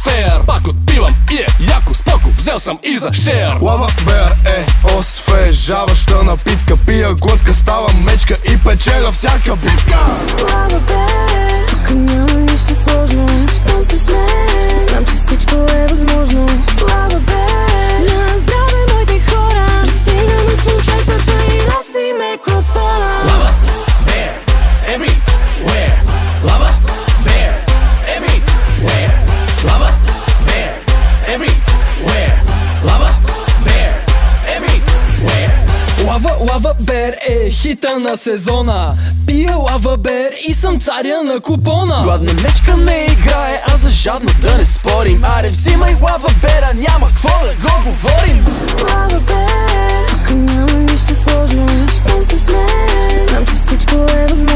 фер. Пак отпивам и е яко, споко, взел съм и за шер. Лава бер е освежаваща напитка. Пия глътка, става мечка и печеля всяка битка. Лава бер, тук няма нищо сложно. Щом сте с мен, знам, че всичко е възможно. Слава бер, на здраве моите хора. Пристигаме с момчетата и носиме купона. Lava bear everywhere. Lava bear everywhere. Lava bear everywhere. Lava bear everywhere. Лава бер е хита на сезона. Пия лава бер и съм царя на купона. Гладна мечка не играе, а за жадно да не спорим. Аре взимай лава бера, няма какво да го говорим. Лава бер, тук няма нищо сложно. Щом сте с мен, знам, че всичко е възможно.